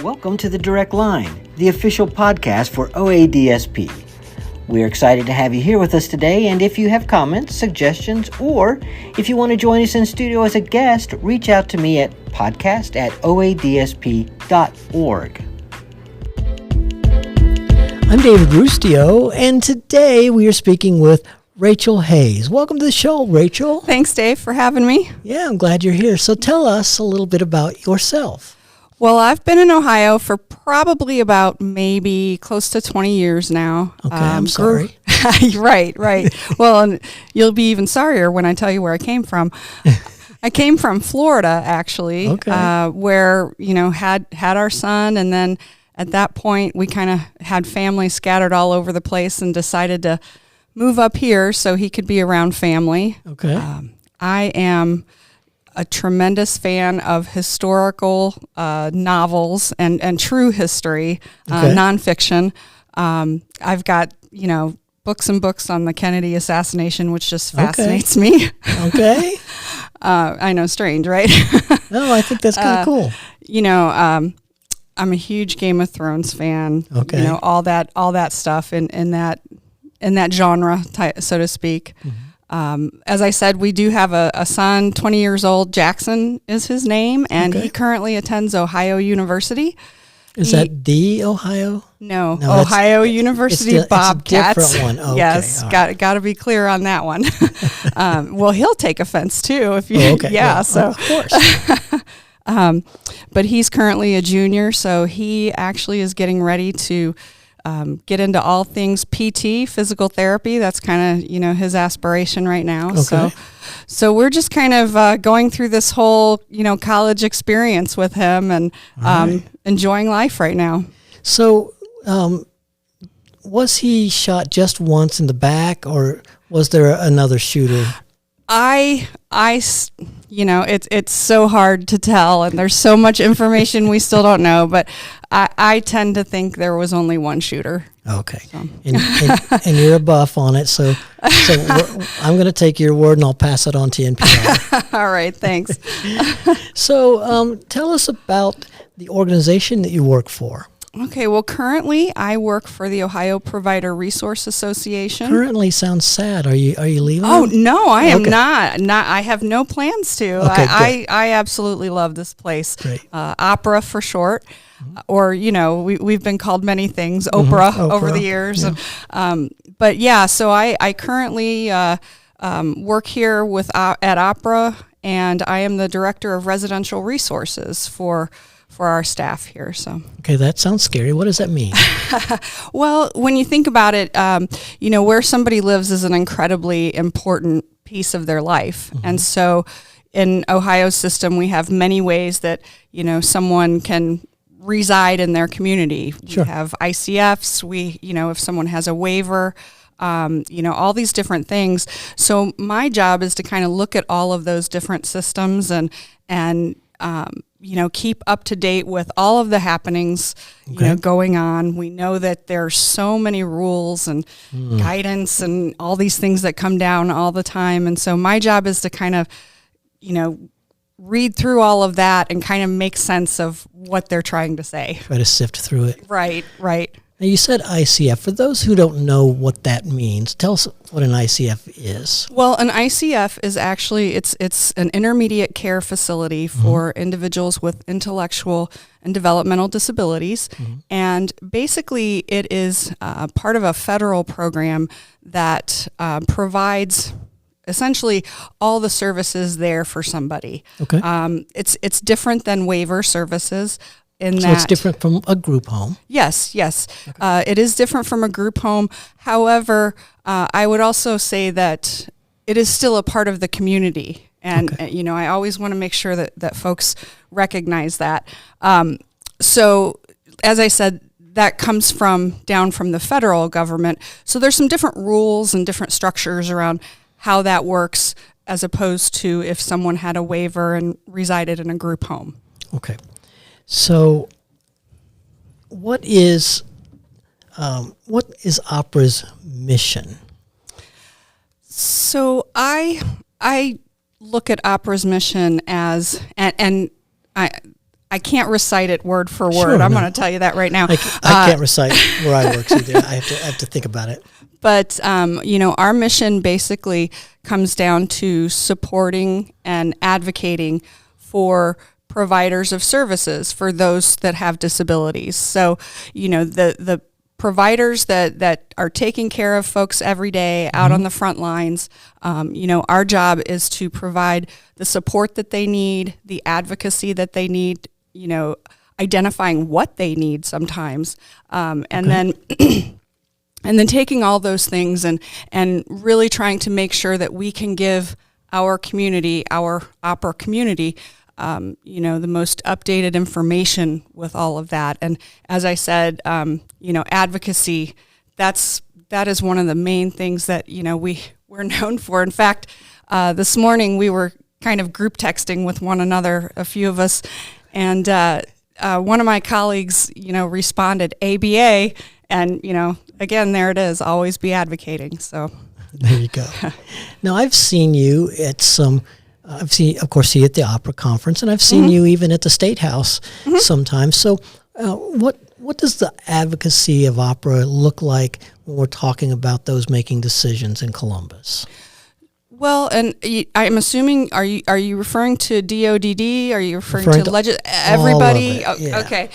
Welcome to the Direct Line, the official podcast for OADSP. We're excited to have you here with us today, and if you have comments, suggestions, or if you want to join us in studio as a guest, reach out to me at podcast@oadsp.org. I'm David Rustio, and today we are speaking with Rachel Hayes. Welcome to the show, Rachel. Thanks, Dave, for having me. Yeah, I'm glad you're here. So tell us a little bit about yourself. Well, I've been in Ohio for probably about maybe close to 20 years now. Okay, I'm sorry. Right. Well, and you'll be even sorrier when I tell you where I came from. I came from Florida, actually, where, had our son, and then at that point we kind of had family scattered all over the place and decided to move up here so he could be around family. Okay. I am a tremendous fan of historical novels and true history, nonfiction. I've got, books and books on the Kennedy assassination, which just fascinates me. Okay. I know, strange, right? No, I think that's kind of cool. I'm a huge Game of Thrones fan. Okay. All that stuff in that genre, so to speak. Mm-hmm. As I said, we do have a son, 20 years old. Jackson is his name, and he currently attends Ohio University. Is that the Ohio? No, Ohio University Bobcats. It's a different one. Okay, yes, got to be clear on that one. Well, he'll take offense too if you. So of course. But he's currently a junior, so he actually is getting ready to get into all things PT, physical therapy. That's kind of, his aspiration right now. Okay. So we're just kind of going through this whole, college experience with him and enjoying life right now. So was he shot just once in the back, or was there another shooter? It's so hard to tell, and there's so much information we still don't know, but I tend to think there was only one shooter. Okay. So. And you're a buff on it, so I'm going to take your word and I'll pass it on to NPR. All right, thanks. So tell us about the organization that you work for. Okay, well, currently I work for the Ohio Provider Resource Association. Currently sounds sad. Are you leaving? Oh, no, I am not. I have no plans to. Okay, I absolutely love this place. Great. Opera for short, or, we've been called many things, Oprah over the years. Yeah. So I currently work here at Opera, and I am the Director of Residential Resources for our staff here. So okay, that sounds scary. What does that mean? Well, when you think about it, where somebody lives is an incredibly important piece of their life. Mm-hmm. And so in Ohio's system, we have many ways that, someone can reside in their community. Sure. We have ICFs, if someone has a waiver, all these different things. So my job is to kind of look at all of those different systems and keep up to date with all of the happenings, going on. We know that there's so many rules and guidance and all these things that come down all the time. And so my job is to kind of, read through all of that and kind of make sense of what they're trying to say. Try to sift through it. Right. Now, you said ICF. For those who don't know what that means, tell us what an ICF is. Well, an ICF is actually, it's an intermediate care facility for individuals with intellectual and developmental disabilities. Mm-hmm. And basically, it is part of a federal program that provides essentially all the services there for somebody. Okay. It's different than waiver services. So it's different from a group home? Yes. Okay. It is different from a group home. However, I would also say that it is still a part of the community. And, I always want to make sure that folks recognize that. So, as I said, that comes down from the federal government. So there's some different rules and different structures around how that works as opposed to if someone had a waiver and resided in a group home. Okay. So, what is Opera's mission? So I look at Opera's mission as, and I I can't recite it word for word. Sure, I'm no. going to tell you that right now. I can't recite where I work either. I have to think about it. But, our mission basically comes down to supporting and advocating for providers of services for those that have disabilities. So, the providers that are taking care of folks every day out on the front lines, our job is to provide the support that they need, the advocacy that they need, identifying what they need sometimes, and then and then taking all those things and really trying to make sure that we can give our community, our opera community, the most updated information with all of that. And as I said, advocacy, that is one of the main things that, we're known for. In fact, this morning we were kind of group texting with one another, a few of us, and one of my colleagues, responded ABA, and, again, there it is, always be advocating. So there you go. Now, I've seen you at see you at the opera conference, and I've seen you even at the State House sometimes. So what does the advocacy of opera look like when we're talking about those making decisions in Columbus? Well, and I'm assuming, are you referring to DODD? Are you referring to everybody? All of it, yeah. Okay.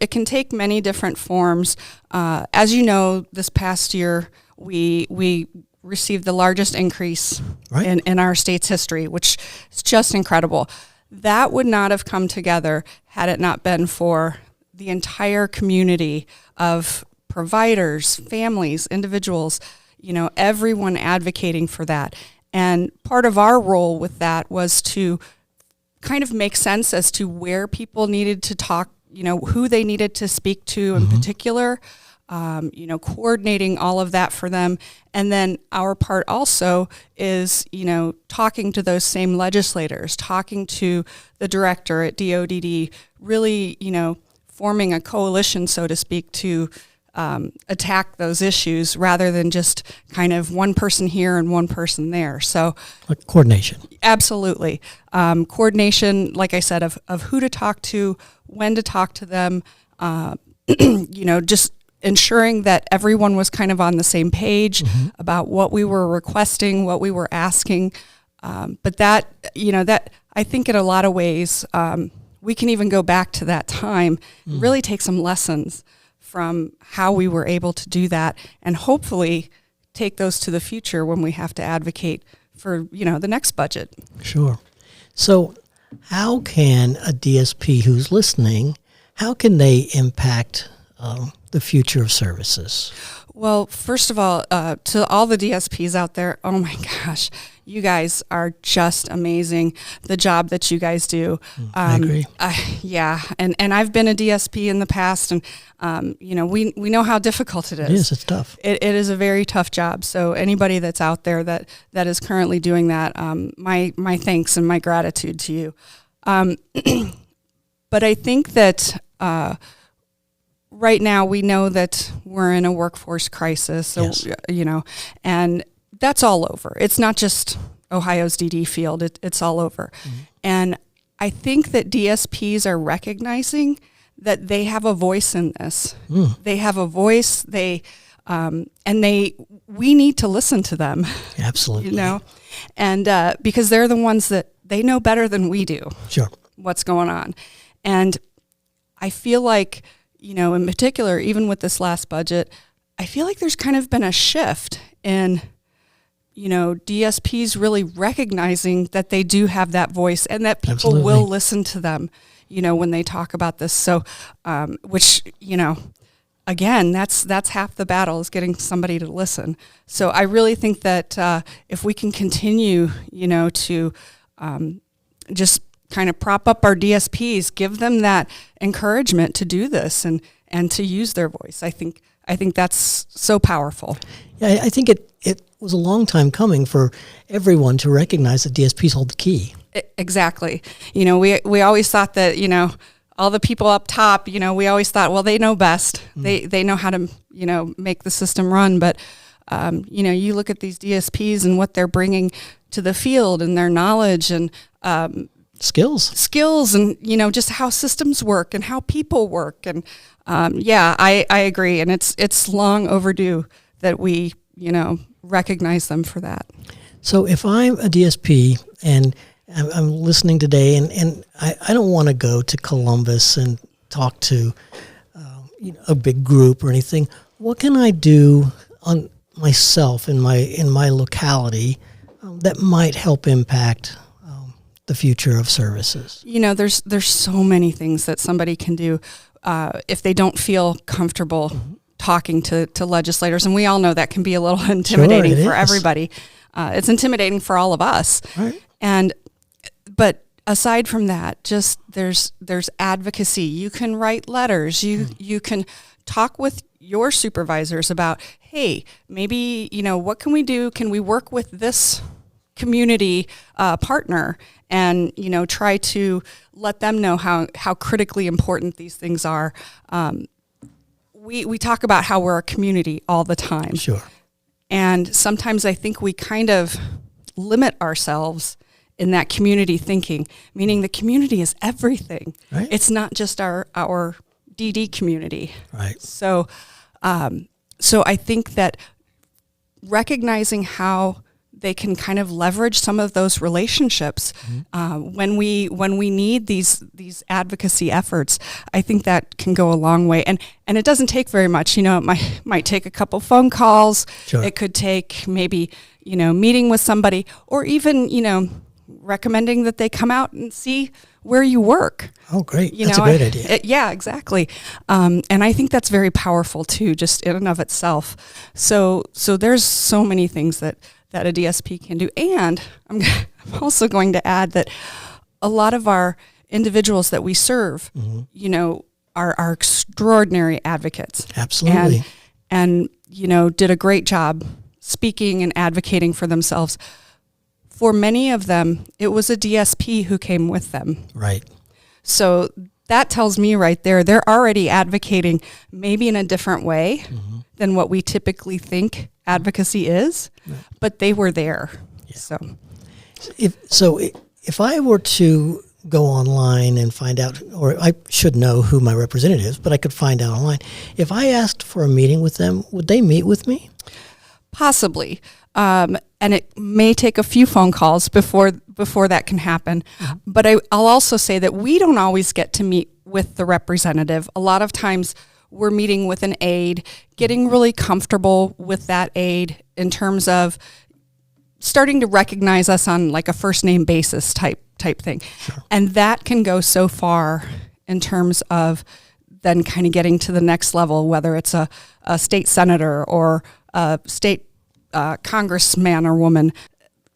It can take many different forms. As you know, this past year, we received the largest increase in our state's history, which is just incredible. That would not have come together had it not been for the entire community of providers, families, individuals, everyone advocating for that. And part of our role with that was to kind of make sense as to where people needed to talk, who they needed to speak to in particular, coordinating all of that for them. And then our part also is, talking to those same legislators, talking to the director at DODD, really, forming a coalition, so to speak, to attack those issues rather than just kind of one person here and one person there. So like coordination. Absolutely. Coordination, like I said, of who to talk to, when to talk to them, just ensuring that everyone was kind of on the same page about what we were requesting, what we were asking. But that I think in a lot of ways, we can even go back to that time, really take some lessons from how we were able to do that, and hopefully take those to the future when we have to advocate for, the next budget. Sure. So how can a DSP who's listening, how can they impact the future of services? Well, first of all, to all the DSPs out there, oh my gosh, you guys are just amazing. The job that you guys do. I agree. Yeah, and I've been a DSP in the past, and we know how difficult it is. It is. It's tough. It is a very tough job. So anybody that's out there that is currently doing that, my thanks and my gratitude to you. But I think that right now we know that we're in a workforce crisis. So Yes. And that's all over. It's not just Ohio's DD field. It's all over. And I think that DSPs are recognizing that they have a voice in this. They have a voice. We need to listen to them. Absolutely. And because they're the ones that they know better than we do. Sure. What's going on. And I feel like, in particular, even with this last budget, I feel like there's kind of been a shift in DSPs really recognizing that they do have that voice and that people will listen to them, when they talk about this. So, which, again, that's half the battle, is getting somebody to listen. So I really think that if we can continue, to just kind of prop up our DSPs, give them that encouragement to do this and to use their voice. I think that's so powerful. Yeah, I think it was a long time coming for everyone to recognize that DSPs hold the key. Exactly. We always thought that, all the people up top, we always thought, well, they know best. They know how to, make the system run. But, you look at these DSPs and what they're bringing to the field and their knowledge and, skills and, just how systems work and how people work. And I agree. And it's long overdue that we, recognize them for that. So if I'm a DSP and I'm listening today and I don't want to go to Columbus and talk to a big group or anything, what can I do on myself in my locality that might help impact the future of services? There's so many things that somebody can do if they don't feel comfortable talking to legislators, and we all know that can be a little intimidating for everybody. It's intimidating for all of us. Right. But aside from that, just there's advocacy. You can write letters. You can talk with your supervisors about, hey, maybe, what can we do? Can we work with this community partner and, try to let them know how critically important these things are. We talk about how we're a community all the time. Sure. And sometimes I think we kind of limit ourselves in that community thinking, meaning the community is everything. Right. It's not just our DD community. Right. So I think that recognizing how they can kind of leverage some of those relationships when we need these advocacy efforts. I think that can go a long way, and it doesn't take very much. It might take a couple phone calls. Sure. It could take maybe meeting with somebody, or even recommending that they come out and see where you work. Oh, great! That's a great idea. Yeah, exactly. And I think that's very powerful too, just in and of itself. So there's so many things that a DSP can do. And I'm also going to add that a lot of our individuals that we serve, are extraordinary advocates. Absolutely. And did a great job speaking and advocating for themselves. For many of them, it was a DSP who came with them. Right. So that tells me right there, they're already advocating maybe in a different way than what we typically think advocacy is, but they were there. Yeah. If I were to go online and find out, or I should know who my representative is, but I could find out online. If I asked for a meeting with them, would they meet with me? Possibly. And it may take a few phone calls before that can happen. But I'll also say that we don't always get to meet with the representative. A lot of times we're meeting with an aide, getting really comfortable with that aide in terms of starting to recognize us on like a first name basis type thing. Sure. And that can go so far in terms of then kind of getting to the next level, whether it's a state senator or a state congressman or woman.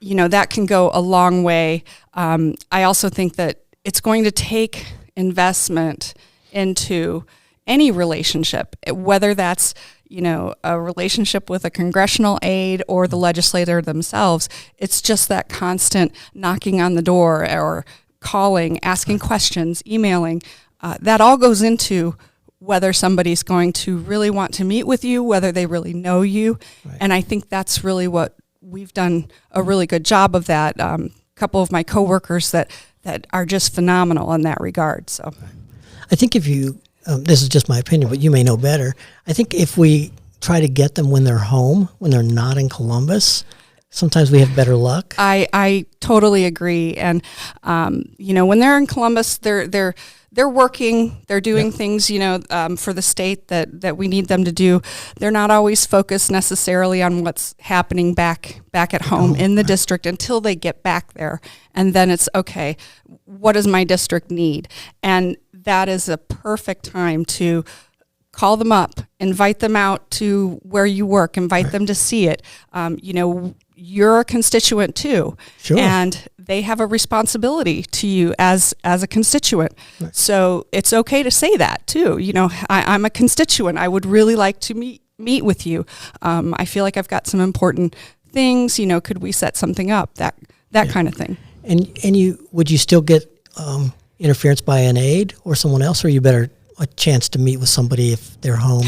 That can go a long way. I also think that it's going to take investment into any relationship, whether that's, a relationship with a congressional aide or the legislator themselves. It's just that constant knocking on the door or calling, asking questions, emailing. That all goes into whether somebody's going to really want to meet with you, whether they really know you. Right. And I think that's really what we've done a really good job of that. A couple of my coworkers that are just phenomenal in that regard. So I think if you, this is just my opinion, but you may know better. I think if we try to get them when they're home, when they're not in Columbus, sometimes we have better luck. I totally agree. And, when they're in Columbus, they're working, they're doing things, for the state that we need them to do. They're not always focused necessarily on what's happening back at home in the district until they get back there. And then it's, okay, what does my district need? And that is a perfect time to call them up, invite them out to where you work, invite them to see it. You're a constituent too. Sure. And they have a responsibility to you as a constituent. Right. So it's okay to say that too. I'm a constituent. I would really like to meet with you. I feel like I've got some important things, could we set something up? That kind of thing. And would you still get interference by an aide or someone else, or you better a chance to meet with somebody if they're home?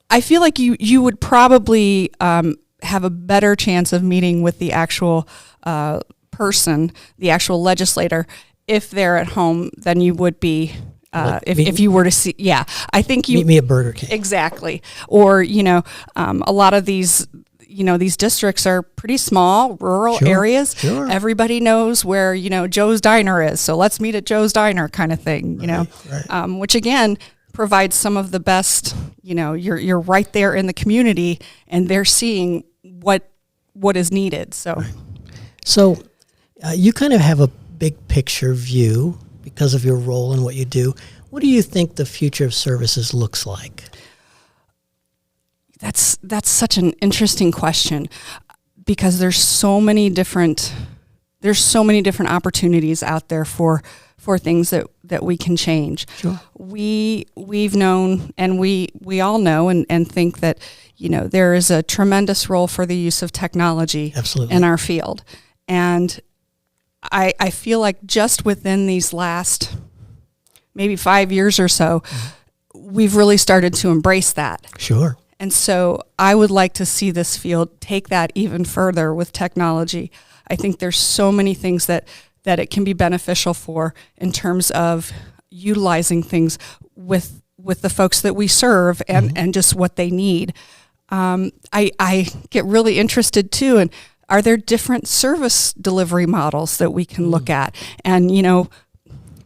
I feel like you would probably have a better chance of meeting with the actual person, the actual legislator, if they're at home than you would be if you were to see. Yeah, I think you meet me at Burger King. Exactly. Or a lot of these. These districts are pretty small, rural areas. Sure. Everybody knows where, Joe's Diner is. So let's meet at Joe's Diner kind of thing, Right. Which again provides some of the best, you're right there in the community and they're seeing what is needed. So, right. So you kind of have a big picture view because of your role and what you do. What do you think the future of services looks like? That's such an interesting question because there's so many different opportunities out there for things that we can change. Sure. We've known and we all know and think that there is a tremendous role for the use of technology Absolutely. in our field. And I feel like just within these last maybe 5 years or so, we've really started to embrace that. Sure. And so I would like to see this field take that even further with technology. I think there's so many things that it can be beneficial for in terms of utilizing things with the folks that we serve and just what they need. I get really interested too, and are there different service delivery models that we can look at? And,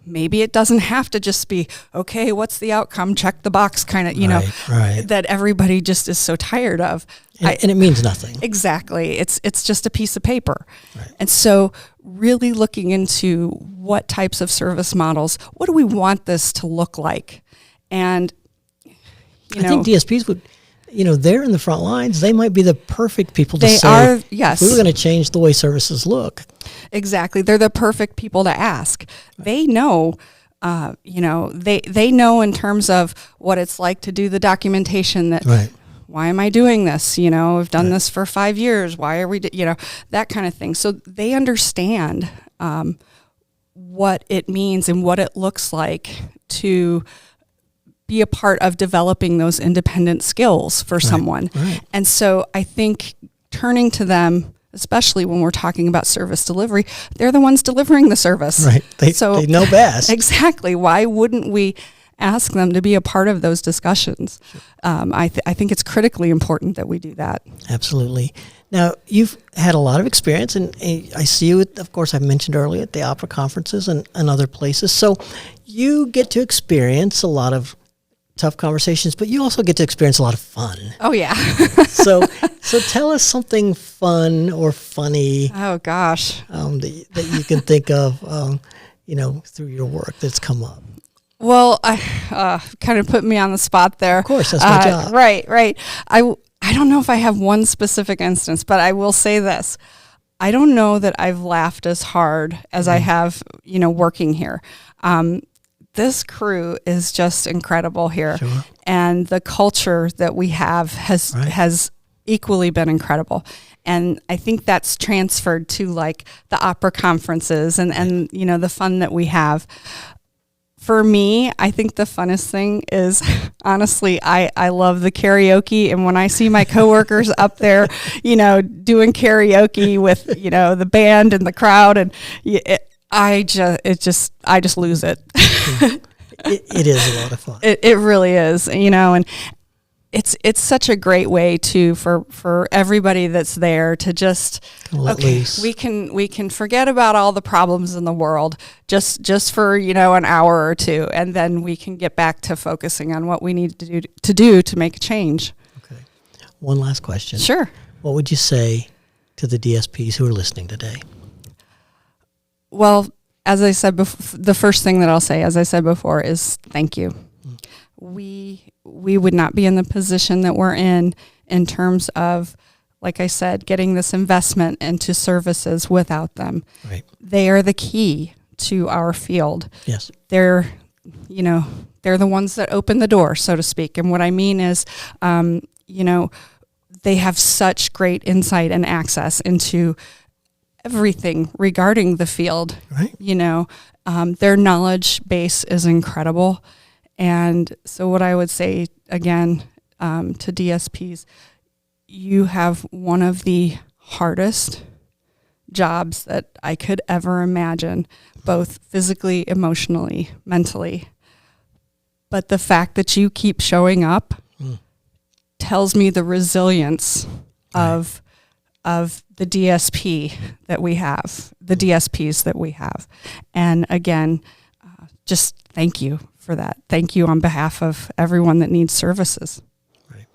maybe it doesn't have to just be, okay, what's the outcome? Check the box kind of, right. that everybody just is so tired of. And it means nothing. Exactly. It's just a piece of paper. Right. And so really looking into what types of service models, what do we want this to look like? And, I think DSPs would, they're in the front lines. They might be the perfect people to they say, are, yes. if we were going to change the way services look. Exactly. They're the perfect people to ask. Right. They know, they know in terms of what it's like to do the documentation that, right. Why am I doing this? I've done this for 5 years. Why are we, that kind of thing. So they understand what it means and what it looks like to be a part of developing those independent skills for someone. Right. And so I think turning to them, especially when we're talking about service delivery, they're the ones delivering the service. Right. They know best. Exactly. Why wouldn't we ask them to be a part of those discussions? Sure. I think it's critically important that we do that. Absolutely. Now, you've had a lot of experience, and I see you, of course, I mentioned earlier, at the opera conferences and other places. So you get to experience a lot of tough conversations, but you also get to experience a lot of fun. Oh, yeah. So tell us something fun or funny. Oh, gosh. That you can think of, through your work that's come up. Well, I kind of put me on the spot there. Of course, that's my job. Right. I don't know if I have one specific instance, but I will say this. I don't know that I've laughed as hard as I have, working here. This crew is just incredible here. Sure. And the culture that we have has equally been incredible. And I think that's transferred to like the opera conferences and the fun that we have. For me, I think the funnest thing is, honestly, I love the karaoke. And when I see my coworkers up there, doing karaoke with, the band and the crowd, and I just lose it. It is a lot of fun. It really is, and it's such a great way for everybody that's there to just loose. we can forget about all the problems in the world just for an hour or two, and then we can get back to focusing on what we need to do to make a change. Okay. One last question. Sure. What would you say to the DSPs who are listening today? Well, as I said before, the first thing that I'll say, as I said before, is thank you. We would not be in the position that we're in terms of, like I said, getting this investment into services without them. Right. They are the key to our field. Yes. They're the ones that open the door, so to speak. And what I mean is, they have such great insight and access into everything regarding the field. Right. Their knowledge base is incredible. And so what I would say, again, to DSPs, you have one of the hardest jobs that I could ever imagine, both physically, emotionally, mentally. But the fact that you keep showing up tells me the resilience of the DSP that we have, the DSPs that we have. And again, just thank you for that. Thank you on behalf of everyone that needs services. Right.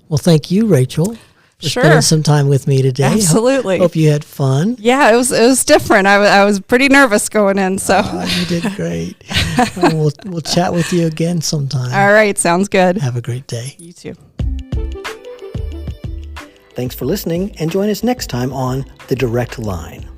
Well, thank you, Rachel, for Sure. spending some time with me today. Absolutely. Hope you had fun. Yeah, it was different. I was pretty nervous going in, so. You did great. We'll chat with you again sometime. All right, sounds good. Have a great day. You too. Thanks for listening, and join us next time on The Direct Line.